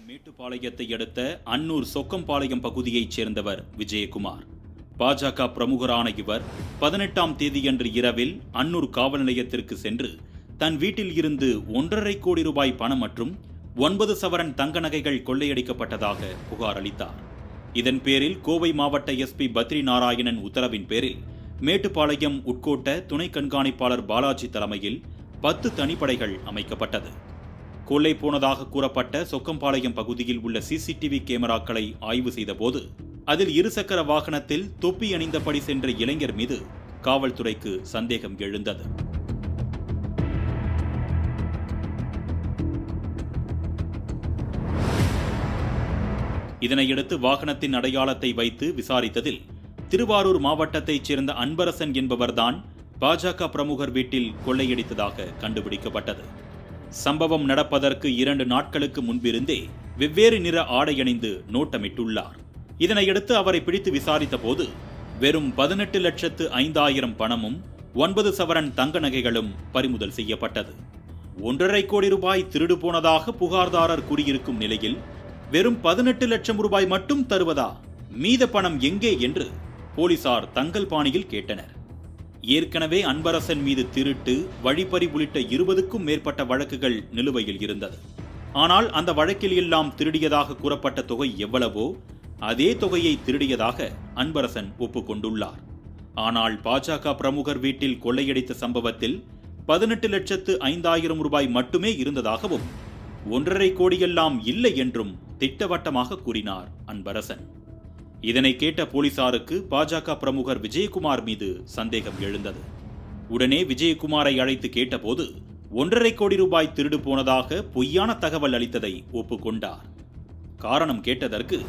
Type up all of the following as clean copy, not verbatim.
மேட்டுப்பாளையத்தை அடுத்த அன்னூர் சொக்கம்பாளையம் பகுதியைச் சேர்ந்தவர் விஜயகுமார். பாஜக பிரமுகரான இவர் 18ஆம் தேதியன்று இரவில் அன்னூர் காவல் நிலையத்திற்கு சென்று தன் வீட்டில் இருந்து 1.5 கோடி ரூபாய் பணம் மற்றும் 9 சவரன் தங்க நகைகள் கொள்ளையடிக்கப்பட்டதாக புகார் அளித்தார். இதன் பேரில் கோவை மாவட்ட எஸ்பி பத்ரி நாராயணன் உத்தரவின் பேரில் மேட்டுப்பாளையம் உட்கோட்ட துணை கண்காணிப்பாளர் பாலாஜி தலைமையில் 10 தனிப்படைகள் அமைக்கப்பட்டது. கொள்ளை போனதாக கூறப்பட்ட சொக்கம்பாளையம் பகுதியில் உள்ள சிசிடிவி கேமராக்களை ஆய்வு செய்தபோது அதில் இருசக்கர வாகனத்தில் தொப்பி அணிந்தபடி சென்ற இளைஞர் மீது காவல்துறைக்கு சந்தேகம் எழுந்தது. இதனையடுத்து வாகனத்தின் அடையாளத்தை வைத்து விசாரித்ததில் திருவாரூர் மாவட்டத்தைச் சேர்ந்த அன்பரசன் என்பவர்தான் பாஜக பிரமுகர் வீட்டில் கொள்ளையடித்ததாக கண்டுபிடிக்கப்பட்டது. சம்பவம் நடப்பதற்கு 2 நாட்களுக்கு முன்பிருந்தே வெவ்வேறு நிற ஆடை அணிந்து நோட்டமிட்டுள்ளார். இதனையடுத்து அவரை பிடித்து விசாரித்த போது வெறும் 18,05,000 பணமும் 9 சவரன் தங்க நகைகளும் பறிமுதல் செய்யப்பட்டது. 1.5 கோடி ரூபாய் திருடு போனதாக புகார்தாரர் கூறியிருக்கும் நிலையில் வெறும் 18 லட்சம் ரூபாய் மட்டும் தருவதா, மீத பணம் எங்கே என்று போலீசார் தங்கள் பாணியில் கேட்டனர். ஏற்கனவே அன்பரசன் மீது திருட்டு, வழிப்பறி உள்ளிட்ட 20க்கும் மேற்பட்ட வழக்குகள் நிலுவையில் இருந்தது. ஆனால் அந்த வழக்கில் எல்லாம் திருடியதாக கூறப்பட்ட தொகை எவ்வளவோ அதே தொகையை திருடியதாக அன்பரசன் ஒப்புக்கொண்டுள்ளார். ஆனால் பாஜக பிரமுகர் வீட்டில் கொள்ளையடித்த சம்பவத்தில் 18,05,000 ரூபாய் மட்டுமே இருந்ததாகவும் 1.5 கோடியெல்லாம் இல்லை என்றும் திட்டவட்டமாக கூறினார் அன்பரசன். இதனை கேட்ட போலீசாருக்கு பாஜக பிரமுகர் விஜயகுமார் மீது சந்தேகம் எழுந்தது. உடனே விஜயகுமாரை அழைத்து கேட்டபோது 1.5 கோடி ரூபாய் திருடு போனதாக பொய்யான தகவல் அளித்ததை ஒப்புக்கொண்டார். காரணம் கேட்டதற்கு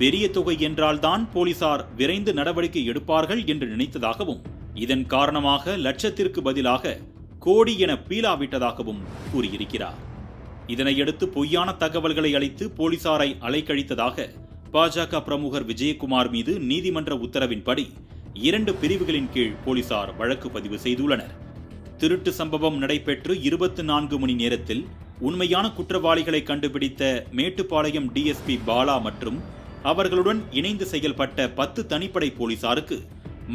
பெரிய தொகை என்றால்தான் போலீசார் விரைந்து நடவடிக்கை எடுப்பார்கள் என்று நினைத்ததாகவும், இதன் காரணமாக லட்சத்திற்கு பதிலாக கோடி என பீலாவிட்டதாகவும் கூறியிருக்கிறார். இதனையடுத்து பொய்யான தகவல்களை அளித்து போலீசாரை அலைக்கழித்ததாக பாஜக பிரமுகர் விஜயகுமார் மீது நீதிமன்ற உத்தரவின்படி 2 பிரிவுகளின் கீழ் போலீசார் வழக்கு பதிவு செய்துள்ளனர். திருட்டு சம்பவம் நடைபெற்று 24 மணி நேரத்தில் உண்மையான குற்றவாளிகளை கண்டுபிடித்த மேட்டுப்பாளையம் டிஎஸ்பி பாலா மற்றும் அவர்களுடன் இணைந்து செயல்பட்ட 10 தனிப்படை போலீசாருக்கு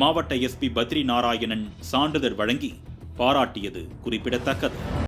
மாவட்ட எஸ்பி பத்ரி நாராயணன் சான்றிதழ் வழங்கி பாராட்டியது குறிப்பிடத்தக்கது.